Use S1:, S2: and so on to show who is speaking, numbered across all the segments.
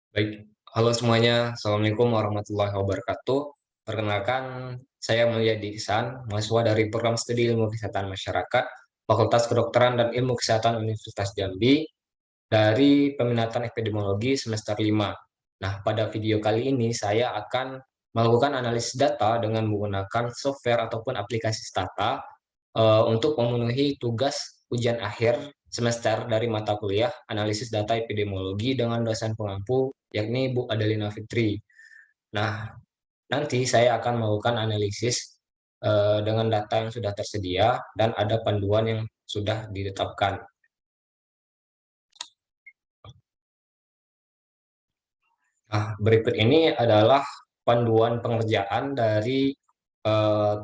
S1: Baik, halo semuanya. Assalamualaikum warahmatullahi wabarakatuh. Perkenalkan, saya Mulyadi Ihsan, mahasiswa dari Program Studi Ilmu Kesehatan Masyarakat, Fakultas Kedokteran dan Ilmu Kesehatan Universitas Jambi, dari peminatan epidemiologi semester 5. Nah, pada video kali ini saya akan melakukan analisis data dengan menggunakan software ataupun aplikasi Stata untuk memenuhi tugas ujian akhir semester dari mata kuliah analisis data epidemiologi dengan dosen pengampu yakni Bu Adelina Fitri. Nah, nanti saya akan melakukan analisis dengan data yang sudah tersedia dan ada panduan yang sudah ditetapkan. Nah, berikut ini adalah panduan pengerjaan dari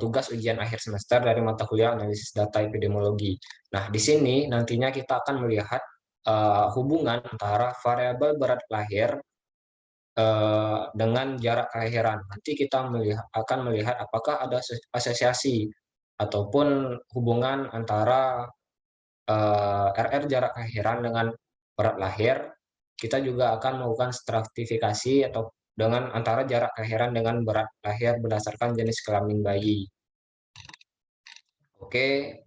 S1: tugas ujian akhir semester dari mata kuliah analisis data epidemiologi. Nah, di sini nantinya kita akan melihat hubungan antara variabel berat lahir dengan jarak kelahiran. Nanti kita akan melihat apakah ada asosiasi ataupun hubungan antara RR jarak kelahiran dengan berat lahir. Kita juga akan melakukan stratifikasi atau dengan antara jarak kelahiran dengan berat lahir berdasarkan jenis kelamin bayi. Oke,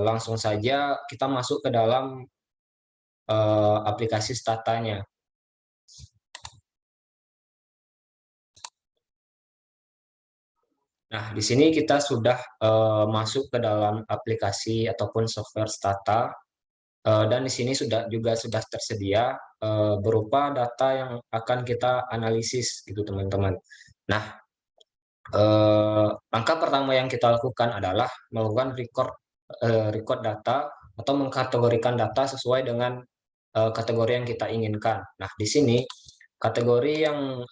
S1: langsung saja kita masuk ke dalam aplikasi statanya. Nah, di sini kita sudah masuk ke dalam aplikasi ataupun software Stata, dan di sini sudah tersedia berupa data yang akan kita analisis gitu teman-teman. Nah, langkah pertama yang kita lakukan adalah melakukan record data atau mengkategorikan data sesuai dengan kategori yang kita inginkan. Nah, di sini kategori yang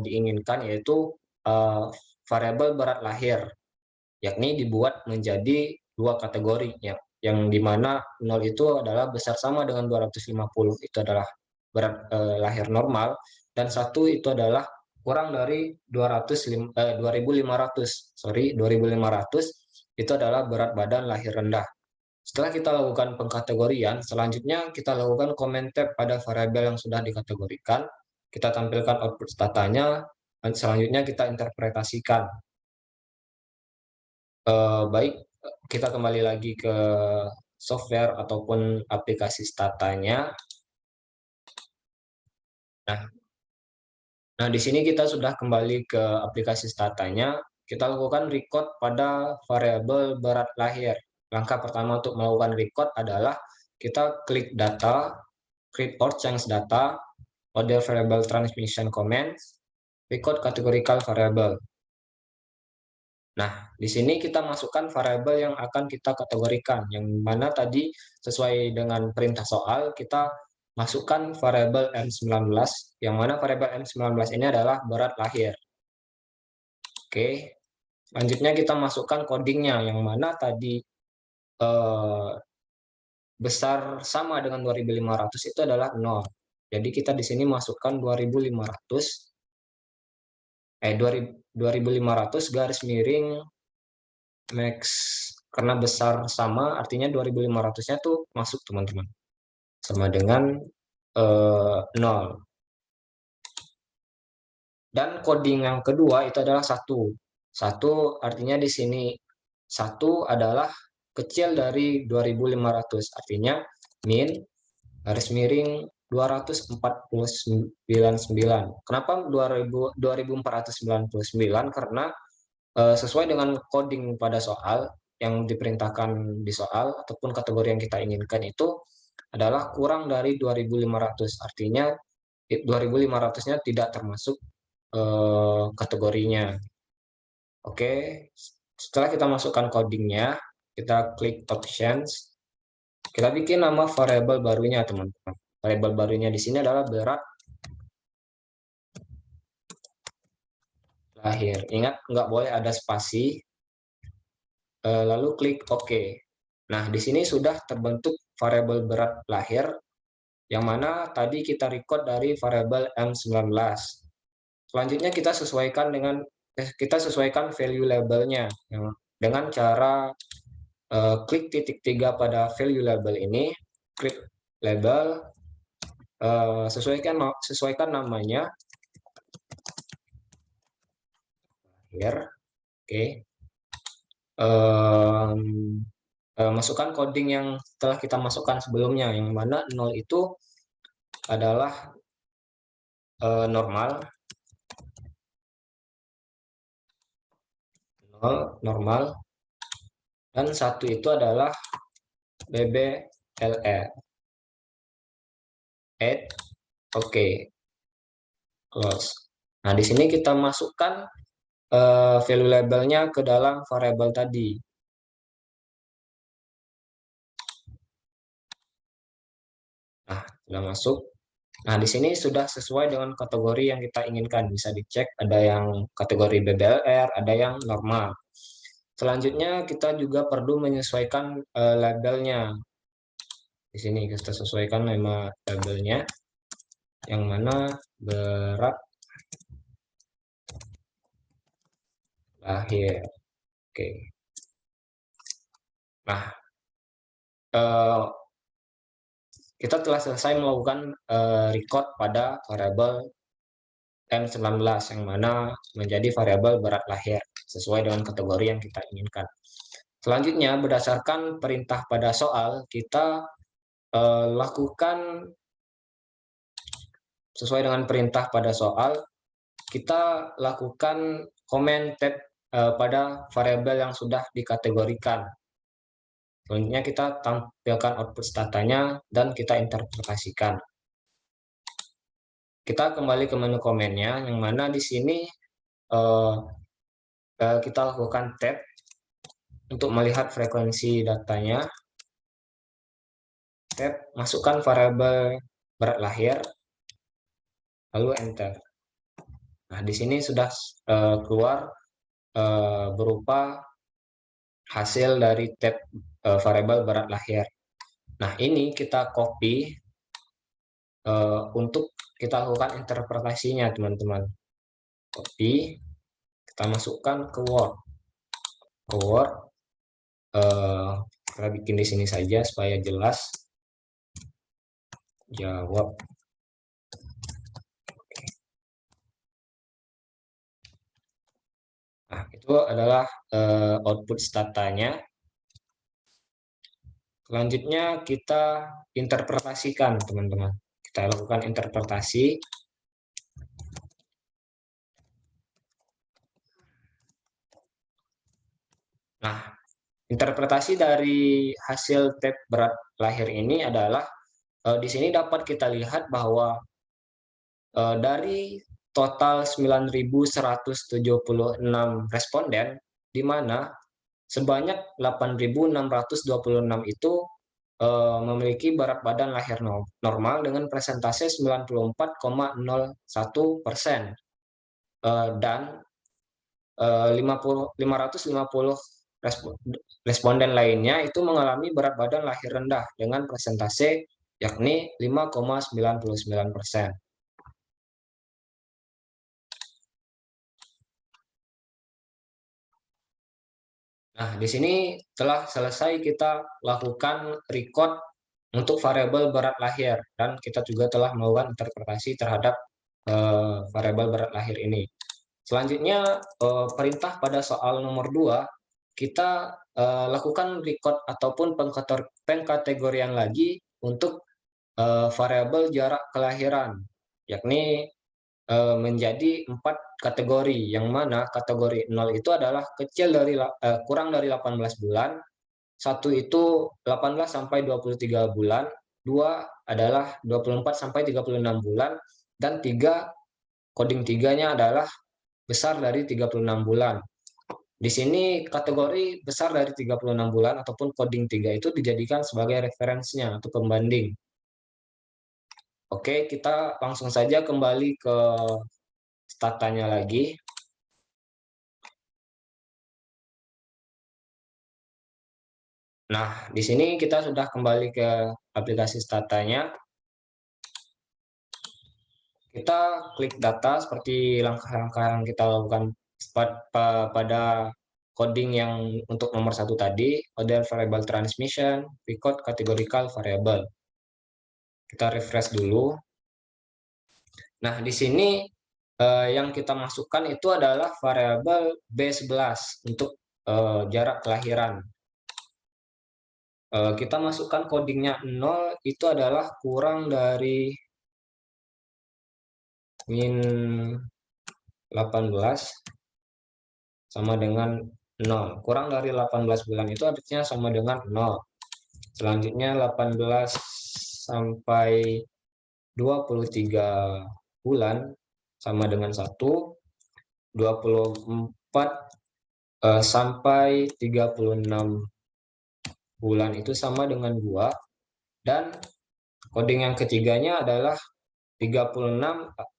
S1: diinginkan yaitu eh, variabel berat lahir, yakni dibuat menjadi dua kategori ya, yang dimana 0 itu adalah besar sama dengan 250, itu adalah berat lahir normal, dan satu itu adalah kurang dari 2500, sorry, 2500 itu adalah berat badan lahir rendah. Setelah kita lakukan pengkategorian, selanjutnya kita lakukan comment tab pada variabel yang sudah dikategorikan. Kita tampilkan output datanya, dan selanjutnya kita interpretasikan. Baik, kita kembali lagi ke software ataupun aplikasi statanya. Nah, nah, di sini kita sudah kembali ke aplikasi statanya. Kita lakukan record pada variabel berat lahir. Langkah pertama untuk melakukan record adalah kita klik data, create or change data, order variable transmission commands, record categorical variable. Nah, di sini kita masukkan variabel yang akan kita kategorikan, yang mana tadi sesuai dengan perintah soal, kita masukkan variabel M19, yang mana variabel M19 ini adalah berat lahir. Oke, selanjutnya kita masukkan codingnya, yang mana tadi besar sama dengan 2500 itu adalah 0. Jadi kita di sini masukkan 2500 garis miring max, karena besar sama artinya 2500-nya tuh masuk teman-teman, sama dengan 0. Dan coding yang kedua itu adalah satu. Satu artinya di sini satu adalah kecil dari 2500, artinya min garis miring 249,9. Kenapa 2499? Karena sesuai dengan coding pada soal yang diperintahkan di soal ataupun kategori yang kita inginkan itu adalah kurang dari 2500, artinya 2500-nya tidak termasuk kategorinya. Oke, setelah kita masukkan codingnya, kita klik options, kita bikin nama variabel barunya teman-teman. Variabel barunya di sini adalah berat lahir. Ingat, nggak boleh ada spasi. Lalu klik OK. Nah, di sini sudah terbentuk variabel berat lahir, yang mana tadi kita record dari variabel M19. Selanjutnya kita sesuaikan value labelnya dengan cara klik titik 3 pada value label ini, klik label, sesuaikan namanya here. Oke. Masukkan coding yang telah kita masukkan sebelumnya, yang mana 0 itu adalah normal, 0 normal, dan 1 itu adalah BBLR. Add, oke, close. Nah, di sini kita masukkan value labelnya ke dalam variabel tadi. Nah, sudah masuk. Nah, di sini sudah sesuai dengan kategori yang kita inginkan. Bisa dicek, ada yang kategori BBLR, ada yang normal. Selanjutnya, kita juga perlu menyesuaikan labelnya. Di sini kita sesuaikan nama labelnya, yang mana berat lahir. Oke. Nah, kita telah selesai melakukan record pada variabel M19 yang mana menjadi variabel berat lahir sesuai dengan kategori yang kita inginkan. Selanjutnya, berdasarkan perintah pada soal, kita lakukan sesuai dengan perintah pada soal, kita lakukan comment tab pada variabel yang sudah dikategorikan. Selanjutnya kita tampilkan output datanya dan kita interpretasikan. Kita kembali ke menu komennya, yang mana di sini kita lakukan tab untuk melihat frekuensi datanya. Tab, masukkan variabel berat lahir, lalu enter. Nah, di sini sudah keluar berupa hasil dari tab variabel berat lahir. Nah, ini kita copy untuk kita lakukan interpretasinya, teman-teman. Copy, kita masukkan ke Word. Kita bikin di sini saja supaya jelas. Jawab. Nah, itu adalah output datanya. Selanjutnya kita interpretasikan, teman-teman. Kita lakukan interpretasi. Nah, interpretasi dari hasil tab berat lahir ini adalah di sini dapat kita lihat bahwa dari total 9.176 responden, di mana sebanyak 8.626 itu memiliki berat badan lahir normal dengan persentase 94,01%, dan 550 responden lainnya itu mengalami berat badan lahir rendah dengan persentase yakni 5,99%. Nah, di sini telah selesai kita lakukan record untuk variabel berat lahir, dan kita juga telah melakukan interpretasi terhadap variabel berat lahir ini. Selanjutnya, perintah pada soal nomor 2, kita lakukan record ataupun pengkategorian lagi untuk variabel jarak kelahiran, yakni menjadi 4 kategori, yang mana kategori 0 itu adalah kurang dari 18 bulan, 1 itu 18 sampai 23 bulan, 2 adalah 24 sampai 36 bulan, dan 3, coding 3-nya adalah besar dari 36 bulan. Di sini kategori besar dari 36 bulan ataupun coding 3 itu dijadikan sebagai referensinya atau pembanding. Oke, kita langsung saja kembali ke statanya lagi. Nah, di sini kita sudah kembali ke aplikasi statanya. Kita klik data seperti langkah-langkah yang kita lakukan pada coding yang untuk nomor 1 tadi, order variable transmission, record categorical variable. Kita refresh dulu. Nah, di sini yang kita masukkan itu adalah variabel B11 untuk jarak kelahiran. Kita masukkan codingnya 0 itu adalah kurang dari min 18 sama dengan 0. Kurang dari 18 bulan itu artinya sama dengan 0. Selanjutnya 18 sampai 23 bulan sama dengan 1. 24 sampai 36 bulan itu sama dengan 2. Dan coding yang ketiganya adalah 36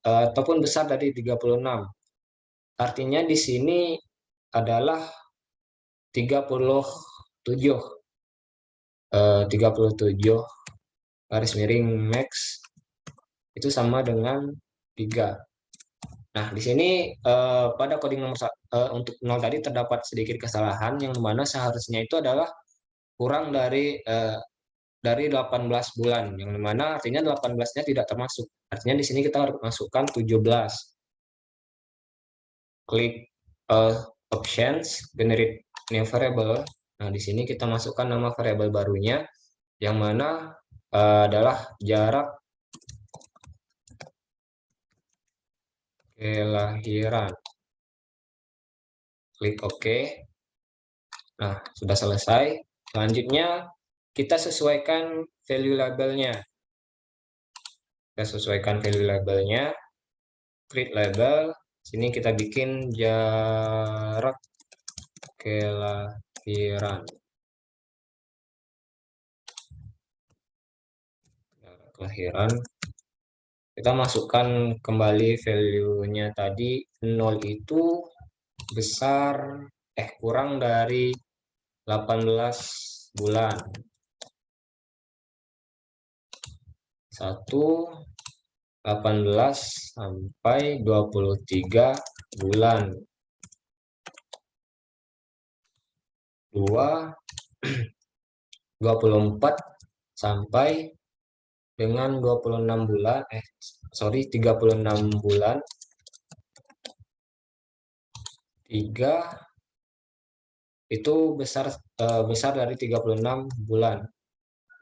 S1: ataupun besar dari 36. Artinya di sini adalah 37. 37 garis miring max itu sama dengan 3. Nah, di sini pada coding nomor untuk 0 tadi terdapat sedikit kesalahan yang mana seharusnya itu adalah kurang dari 18 bulan, yang mana artinya 18-nya tidak termasuk. Artinya di sini kita harus masukkan 17. Klik options, generate new variable. Nah, di sini kita masukkan nama variabel barunya, yang mana adalah jarak kelahiran. Klik OK. Nah, sudah selesai. Selanjutnya, kita sesuaikan value labelnya. Kita sesuaikan value labelnya. Create label. Sini kita bikin jarak kelahiran. Jarak kelahiran. Kita masukkan kembali value-nya tadi. 0 itu besar, kurang dari 18 bulan. 18 sampai 23 bulan. 24 sampai dengan 26 bulan, 36 bulan. 3 itu besar dari 36 bulan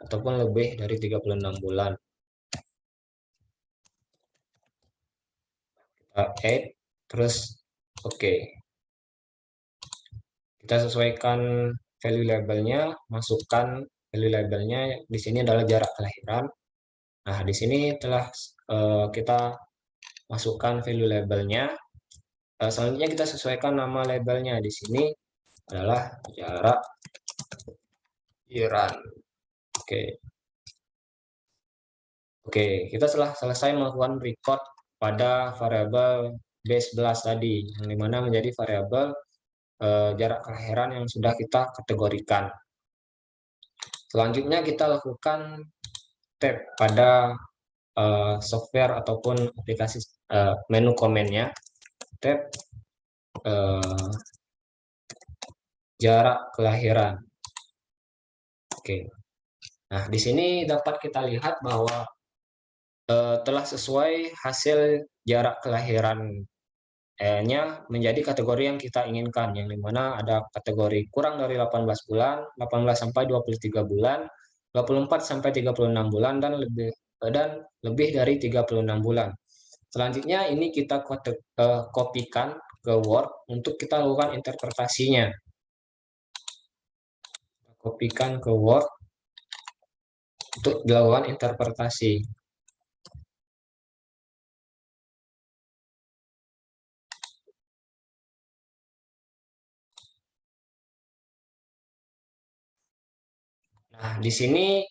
S1: ataupun lebih dari 36 bulan. Kita add, terus oke. Kita sesuaikan value labelnya, masukkan value labelnya. Di sini adalah jarak kelahiran. Nah, di sini telah kita masukkan value labelnya. Selanjutnya kita sesuaikan nama labelnya. Di sini adalah jarak kelahiran. Oke, kita telah selesai melakukan record pada variabel B11 tadi, yang dimana menjadi variabel jarak kelahiran yang sudah kita kategorikan. Selanjutnya kita lakukan tab pada software ataupun aplikasi menu komennya, tab jarak kelahiran. Oke. Nah, di sini dapat kita lihat bahwa telah sesuai hasil jarak kelahiran-nya menjadi kategori yang kita inginkan, yang dimana ada kategori kurang dari 18 bulan, 18 sampai 23 bulan, 24 sampai 36 bulan, dan lebih dari 36 bulan. Selanjutnya ini kita kopikan ke Word untuk kita lakukan interpretasinya. Kopikan ke Word untuk dilakukan interpretasi. Nah, di sini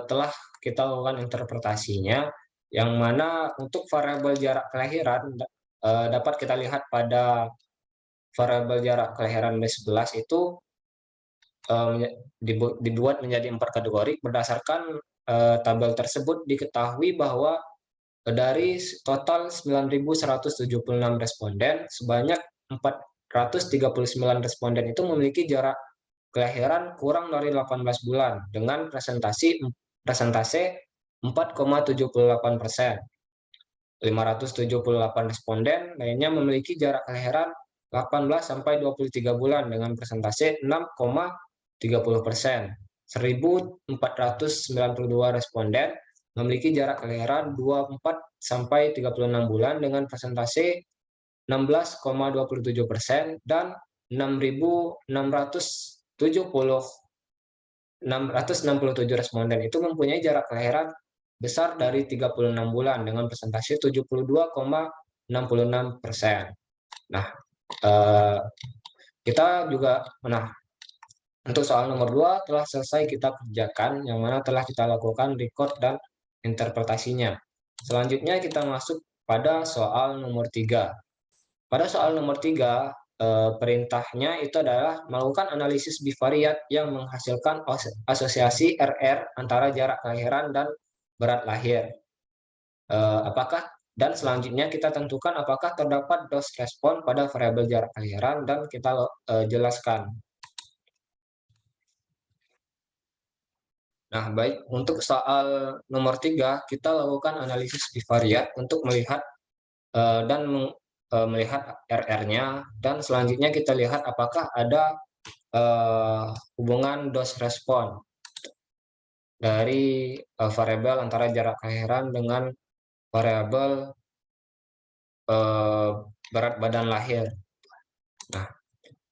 S1: telah kita lakukan interpretasinya, yang mana untuk variabel jarak kelahiran dapat kita lihat pada variabel jarak kelahiran B11 itu dibuat menjadi 4 kategori. Berdasarkan tabel tersebut diketahui bahwa dari total 9.176 responden, sebanyak 439 responden itu memiliki jarak kelahiran kurang dari 18 bulan dengan presentase 4,78%. 578 responden lainnya memiliki jarak kelahiran 18 sampai 23 bulan dengan persentase 6,30%. 1.492 responden memiliki jarak kelahiran 24 sampai 36 bulan dengan persentase 16,27% dan 6.667 responden itu mempunyai jarak kelahiran besar dari 36 bulan dengan persentase 72,66%. Nah, kita juga untuk soal nomor 2 telah selesai kita kerjakan, yang mana telah kita lakukan record dan interpretasinya. Selanjutnya kita masuk pada soal nomor 3. Pada soal nomor 3, perintahnya itu adalah melakukan analisis bivariat yang menghasilkan asosiasi RR antara jarak kelahiran dan berat lahir. Dan selanjutnya kita tentukan apakah terdapat dose respon pada variabel jarak kelahiran dan kita jelaskan. Nah, baik, untuk soal nomor 3, kita lakukan analisis bivariat untuk melihat dan melihat RR-nya, dan selanjutnya kita lihat apakah ada hubungan dose respon dari variabel antara jarak kelahiran dengan variabel berat badan lahir. Nah,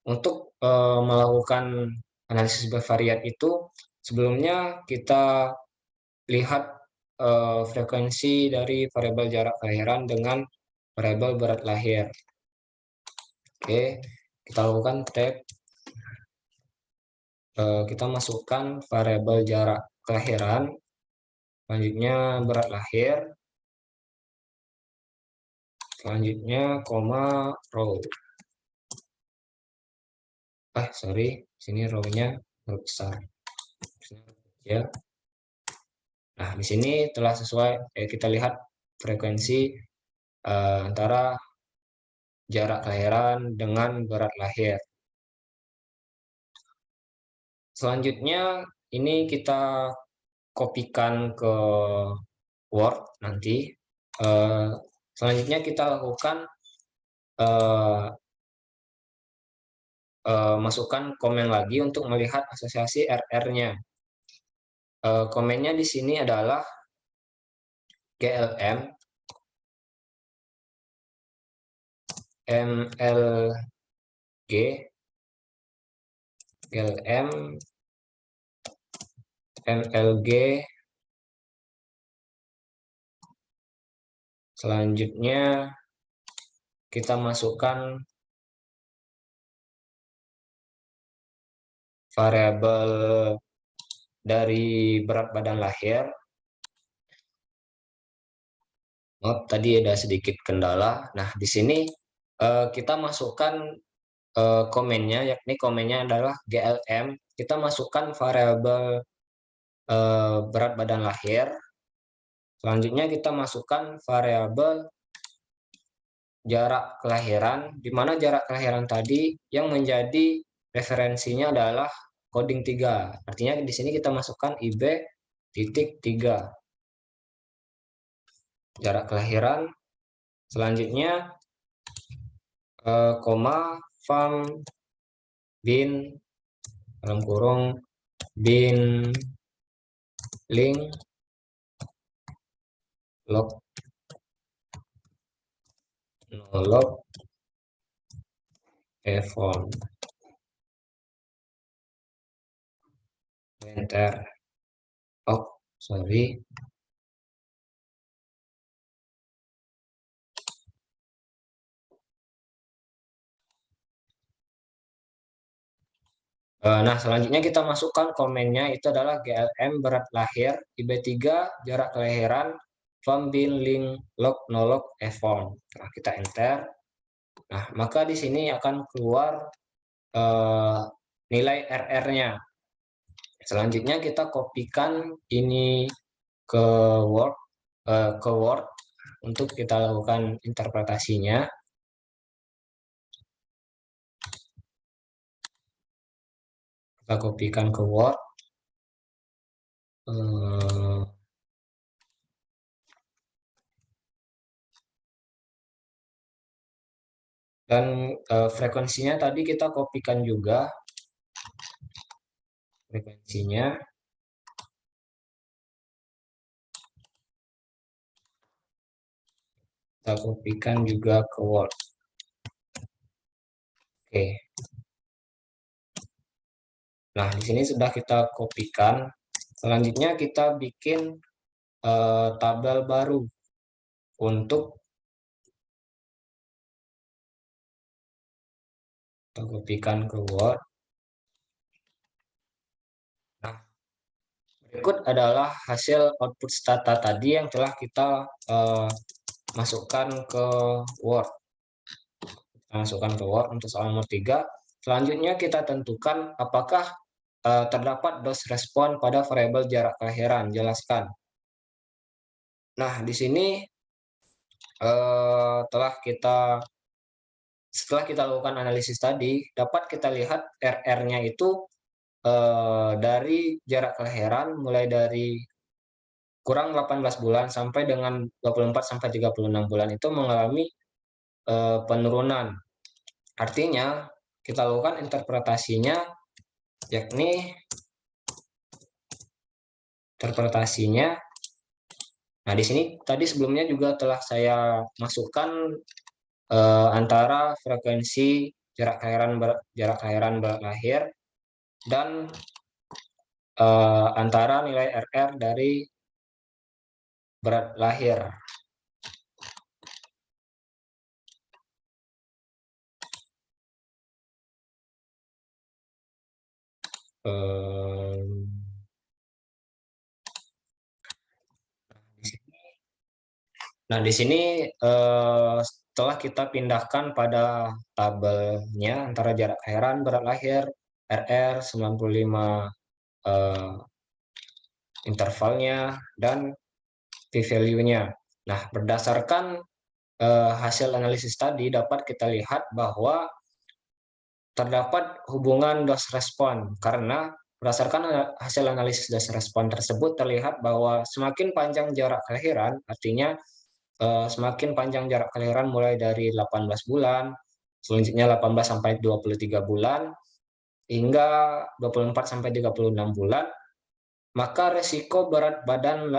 S1: untuk melakukan analisis bivariat itu, sebelumnya kita lihat frekuensi dari variabel jarak kelahiran dengan variabel berat lahir. Oke, kita lakukan tab. Kita masukkan variabel jarak kelahiran, selanjutnya berat lahir, selanjutnya koma row. Sorry, sini row-nya besar. Ya. Nah, di sini telah sesuai. Kita lihat frekuensi antara jarak kelahiran dengan berat lahir. Selanjutnya ini kita kopikan ke Word nanti. Selanjutnya kita lakukan masukkan komen lagi untuk melihat asosiasi RR-nya. Komennya di sini adalah GLM MLG GLM MLG. Selanjutnya kita masukkan variabel dari berat badan lahir. Maaf, tadi ada sedikit kendala. Nah, di sini kita masukkan komennya, yakni komennya adalah GLM. Kita masukkan variabel berat badan lahir. Selanjutnya kita masukkan variabel jarak kelahiran, di mana jarak kelahiran tadi yang menjadi referensinya adalah coding 3. Artinya di sini kita masukkan IB.3. Jarak kelahiran. Selanjutnya koma fam bin dalam kurung bin link log nolog event enter. Sorry. Nah, selanjutnya kita masukkan komennya, itu adalah GLM berat lahir, IB3 jarak kelahiran, from bin link log nolog event. Nah, kita enter. Nah, maka di sini akan keluar nilai RR-nya. Selanjutnya kita kopikan ini ke Word untuk kita lakukan interpretasinya. Kita kopikan ke Word. Dan frekuensinya tadi kita kopikan juga frekuensinya. Kita kopikan juga ke Word. Oke. Nah, di sini sudah kita kopikan. Selanjutnya kita bikin tabel baru untuk kita kopikan ke Word. Nah, berikut adalah hasil output data tadi yang telah kita masukkan ke Word. Kita masukkan ke Word untuk soal nomor 3. Selanjutnya kita tentukan apakah terdapat DOS respon pada variabel jarak kelahiran. Jelaskan. Nah, di sini setelah kita lakukan analisis tadi, dapat kita lihat RR-nya itu dari jarak kelahiran mulai dari kurang 18 bulan sampai dengan 24 sampai 36 bulan itu mengalami penurunan. Artinya, kita lakukan interpretasinya, yakni interpretasinya. Nah, di sini tadi sebelumnya juga telah saya masukkan antara frekuensi jarak kelahiran berat lahir dan antara nilai RR dari berat lahir. Nah, di sini setelah kita pindahkan pada tabelnya antara jarak kelahiran, berat lahir, RR 95 intervalnya, dan p-value-nya. Nah, berdasarkan hasil analisis tadi dapat kita lihat bahwa terdapat hubungan dose respon karena berdasarkan hasil analisis dose respon tersebut terlihat bahwa semakin panjang jarak kelahiran, artinya semakin panjang jarak kelahiran mulai dari 18 bulan, selanjutnya 18 sampai 23 bulan, hingga 24 sampai 36 bulan, maka resiko berat badan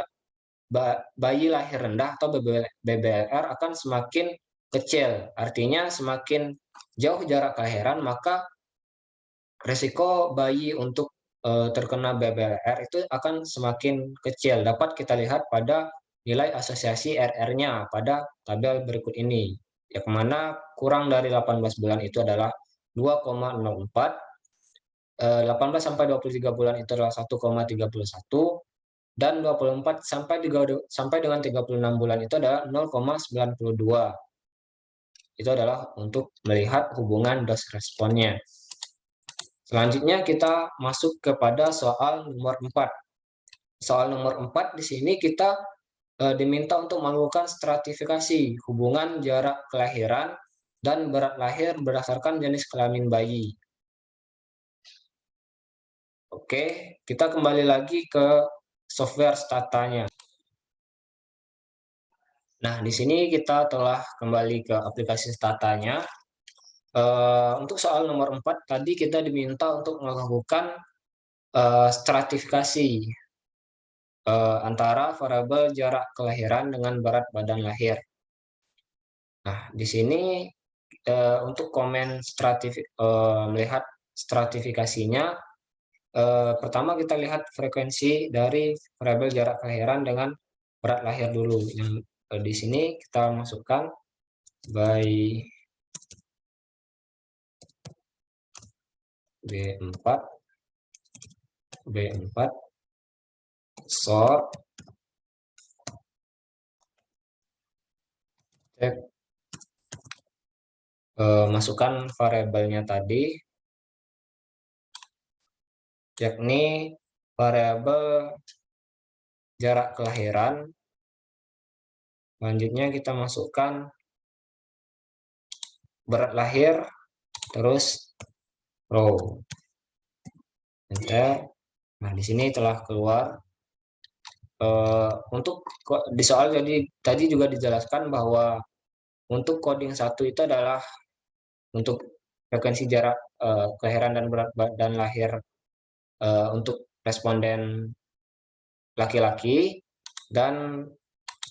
S1: bayi lahir rendah atau BBLR akan semakin kecil. Artinya semakin jauh jarak kelahiran, maka resiko bayi untuk terkena BBLR itu akan semakin kecil. Dapat kita lihat pada nilai asosiasi RR-nya pada tabel berikut ini. Yang mana kurang dari 18 bulan itu adalah 2,04, 18 sampai 23 bulan itu adalah 1,31, dan 24 sampai dengan 36 bulan itu adalah 0,92. Itu adalah untuk melihat hubungan dose responnya. Selanjutnya kita masuk kepada soal nomor 4. Soal nomor 4 di sini kita diminta untuk melakukan stratifikasi hubungan jarak kelahiran dan berat lahir berdasarkan jenis kelamin bayi. Oke, kita kembali lagi ke software Statanya. Nah, di sini kita telah kembali ke aplikasi Statanya. Untuk soal nomor 4 tadi kita diminta untuk melakukan stratifikasi antara variabel jarak kelahiran dengan berat badan lahir. Nah, di sini untuk komen melihat stratifikasinya, pertama kita lihat frekuensi dari variabel jarak kelahiran dengan berat lahir dulu. Yang di sini kita masukkan by B4 sort cek masukkan variabelnya tadi, yakni variabel jarak kelahiran. Selanjutnya kita masukkan berat lahir, terus row. Enter. Nah, di sini telah keluar. Untuk di soal jadi tadi juga dijelaskan bahwa untuk coding 1 itu adalah untuk frekuensi jarak kelahiran dan berat badan lahir untuk responden laki-laki, dan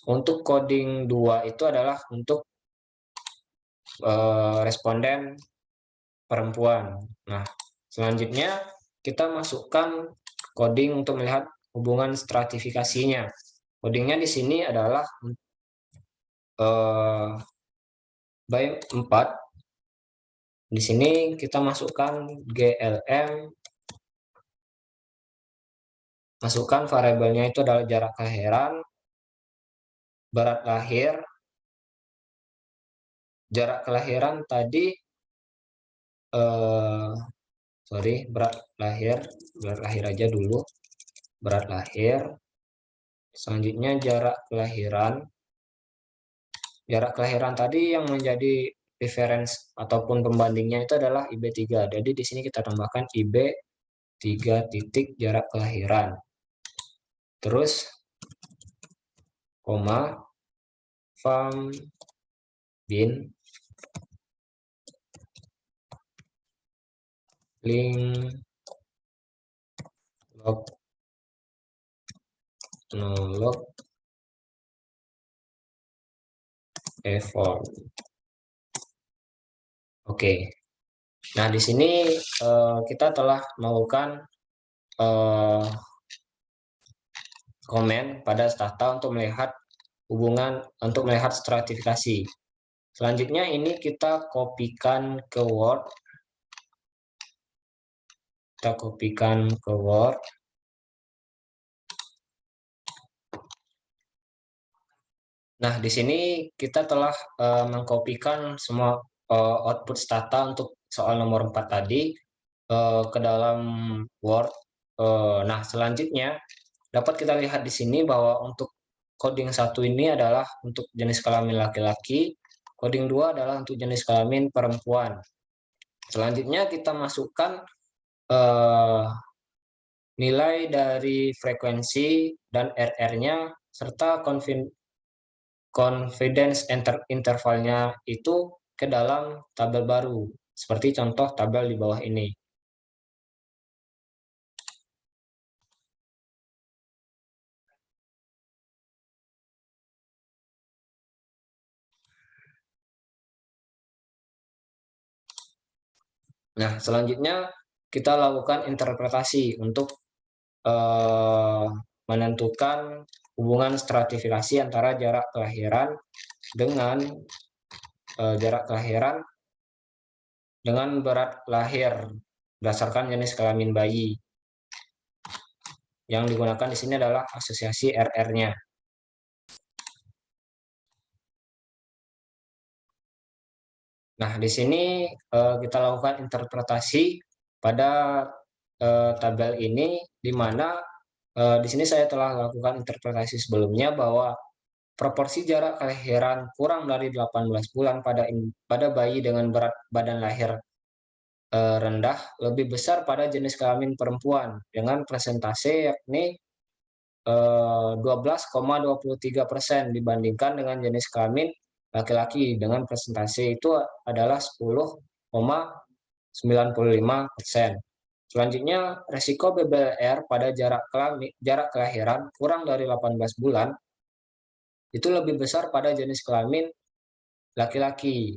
S1: untuk coding 2 itu adalah untuk responden perempuan. Nah, selanjutnya kita masukkan coding untuk melihat hubungan stratifikasinya. Codingnya di sini adalah by 4. Di sini kita masukkan GLM, masukkan variabelnya itu adalah jarak kelahiran, berat lahir. Jarak kelahiran tadi berat lahir aja dulu. Berat lahir. Selanjutnya jarak kelahiran tadi yang menjadi reference ataupun pembandingnya itu adalah IB3. Jadi di sini kita tambahkan IB3 titik jarak kelahiran. Terus koma fam bin link log log effort. Oke. Nah, di sini kita telah melakukan komen pada stata untuk melihat stratifikasi. Selanjutnya ini kita kopikan ke Word. Nah, di sini kita telah mengkopikan semua output stata untuk soal nomor 4 tadi ke dalam Word. Nah, selanjutnya dapat kita lihat di sini bahwa untuk coding 1 ini adalah untuk jenis kelamin laki-laki, coding 2 adalah untuk jenis kelamin perempuan. Selanjutnya kita masukkan nilai dari frekuensi dan RR-nya serta confidence intervalnya itu ke dalam tabel baru, seperti contoh tabel di bawah ini. Nah, selanjutnya kita lakukan interpretasi untuk menentukan hubungan stratifikasi antara jarak kelahiran dengan berat lahir berdasarkan jenis kelamin bayi. Yang digunakan di sini adalah asosiasi RR-nya. Nah, di sini kita lakukan interpretasi pada tabel ini, di mana di sini saya telah lakukan interpretasi sebelumnya bahwa proporsi jarak kelahiran kurang dari 18 bulan pada bayi dengan berat badan lahir rendah lebih besar pada jenis kelamin perempuan dengan persentase yakni 12,23% dibandingkan dengan jenis kelamin laki-laki dengan persentase itu adalah 10,95%. Selanjutnya, resiko BBLR pada jarak kelahiran kurang dari 18 bulan itu lebih besar pada jenis kelamin laki-laki,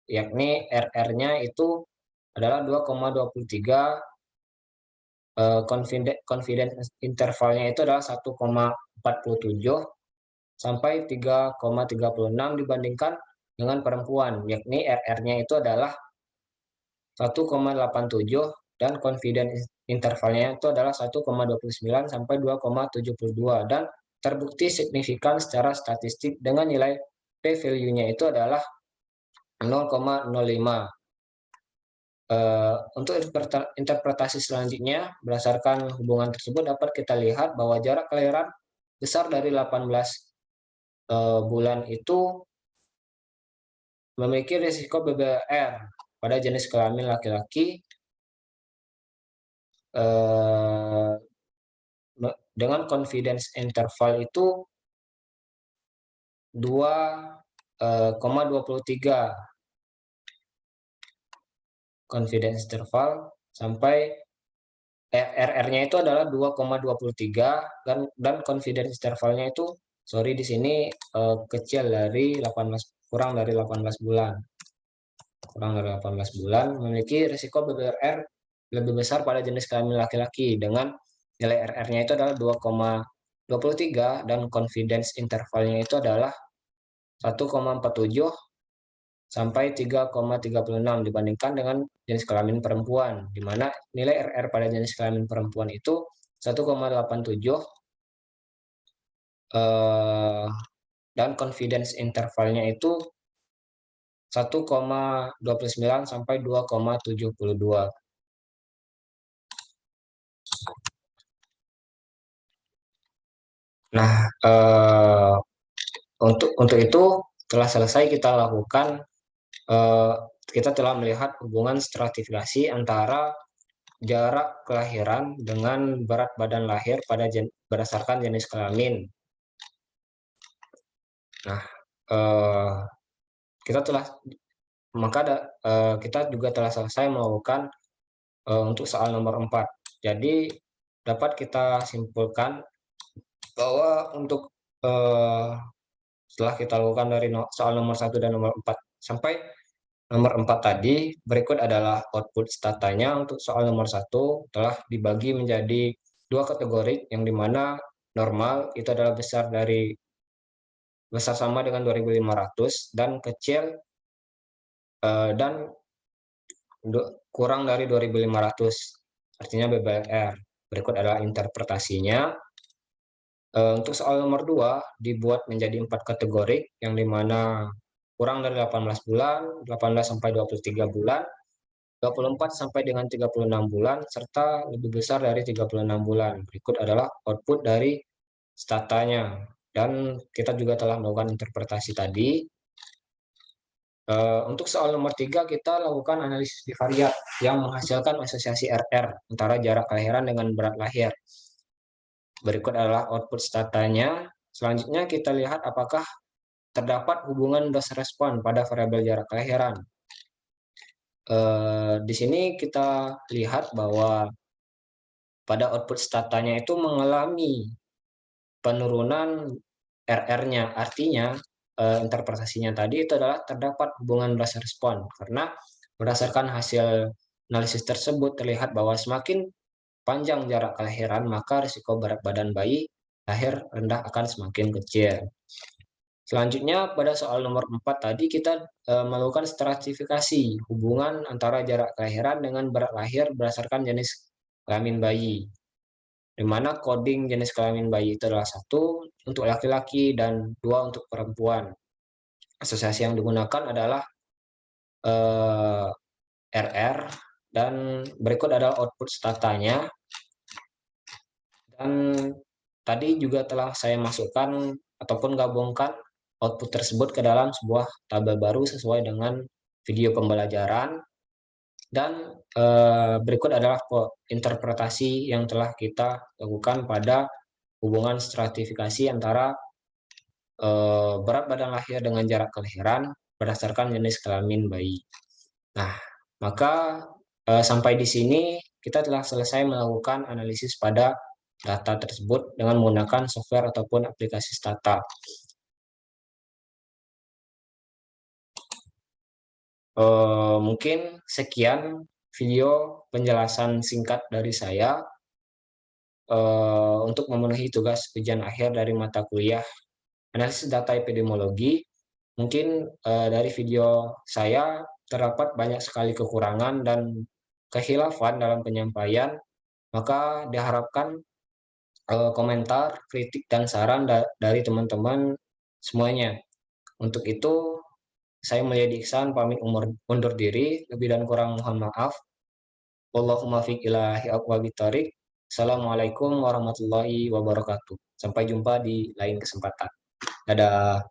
S1: yakni RR-nya itu adalah 2,23, confidence intervalnya itu adalah 1,47 sampai 3,36 dibandingkan dengan perempuan, yakni RR-nya itu adalah 1,87 dan confidence intervalnya itu adalah 1,29 sampai 2,72, dan terbukti signifikan secara statistik dengan nilai p-value-nya itu adalah 0,05. Untuk interpretasi selanjutnya, berdasarkan hubungan tersebut dapat kita lihat bahwa jarak kelahiran besar dari 18 bulan itu memiliki risiko BBLR pada jenis kelamin laki-laki dengan confidence interval itu 2,23 confidence interval sampai RR-nya itu adalah 2,23 dan confidence intervalnya itu sorry di sini kecil dari 18 kurang dari 18 bulan. Kurang dari 18 bulan memiliki risiko BBRR lebih besar pada jenis kelamin laki-laki dengan nilai RR-nya itu adalah 2,23 dan confidence intervalnya itu adalah 1,47 sampai 3,36 dibandingkan dengan jenis kelamin perempuan, di mana nilai RR pada jenis kelamin perempuan itu 1,87 dan confidence intervalnya itu 1,29 sampai 2,72. Nah, untuk itu telah selesai kita lakukan, kita telah melihat hubungan stratifikasi antara jarak kelahiran dengan berat badan lahir berdasarkan jenis kelamin. Nah, kita juga telah selesai melakukan untuk soal nomor 4. Jadi dapat kita simpulkan bahwa untuk setelah kita lakukan dari soal nomor 1 dan nomor 4 sampai nomor 4 tadi, berikut adalah output statanya. Untuk soal nomor 1 telah dibagi menjadi 2 kategori, yang dimana normal itu adalah besar sama dengan 2.500 dan kecil dan kurang dari 2.500, artinya BBR. Berikut adalah interpretasinya. Untuk soal nomor 2 dibuat menjadi 4 kategori, yang dimana kurang dari 18 bulan, 18 sampai 23 bulan, 24 sampai dengan 36 bulan, serta lebih besar dari 36 bulan. Berikut adalah output dari statanya. Dan kita juga telah melakukan interpretasi tadi. Untuk soal nomor 3 kita lakukan analisis bivariat yang menghasilkan asosiasi RR antara jarak kelahiran dengan berat lahir. Berikut adalah output statanya. Selanjutnya kita lihat apakah terdapat hubungan dose respon pada variabel jarak kelahiran. Di sini kita lihat bahwa pada output statanya itu mengalami penurunan RR-nya. Artinya interpretasinya tadi itu adalah terdapat hubungan dose respon, karena berdasarkan hasil analisis tersebut terlihat bahwa semakin panjang jarak kelahiran, maka risiko berat badan bayi lahir rendah akan semakin kecil. Selanjutnya pada soal nomor 4 tadi kita melakukan stratifikasi hubungan antara jarak kelahiran dengan berat lahir berdasarkan jenis kelamin bayi, di mana coding jenis kelamin bayi itu adalah 1 untuk laki-laki dan 2 untuk perempuan. Asosiasi yang digunakan adalah RR, dan berikut adalah output statanya. Dan tadi juga telah saya masukkan ataupun gabungkan output tersebut ke dalam sebuah tabel baru sesuai dengan video pembelajaran. Dan berikut adalah interpretasi yang telah kita lakukan pada hubungan stratifikasi antara berat badan lahir dengan jarak kelahiran berdasarkan jenis kelamin bayi. Nah, maka sampai di sini kita telah selesai melakukan analisis pada data tersebut dengan menggunakan software ataupun aplikasi Stata. Mungkin sekian video penjelasan singkat dari saya untuk memenuhi tugas ujian akhir dari mata kuliah analisis data epidemiologi. Mungkin dari video saya terdapat banyak sekali kekurangan dan kehilafan dalam penyampaian, maka diharapkan komentar, kritik, dan saran dari teman-teman semuanya. Untuk itu, saya Mulyadi Iksan pamit undur diri. Lebih dan kurang mohon maaf. Wallahumma fiq ilahi aqwabit thoriq. Assalamualaikum warahmatullahi wabarakatuh. Sampai jumpa di lain kesempatan. Dadah.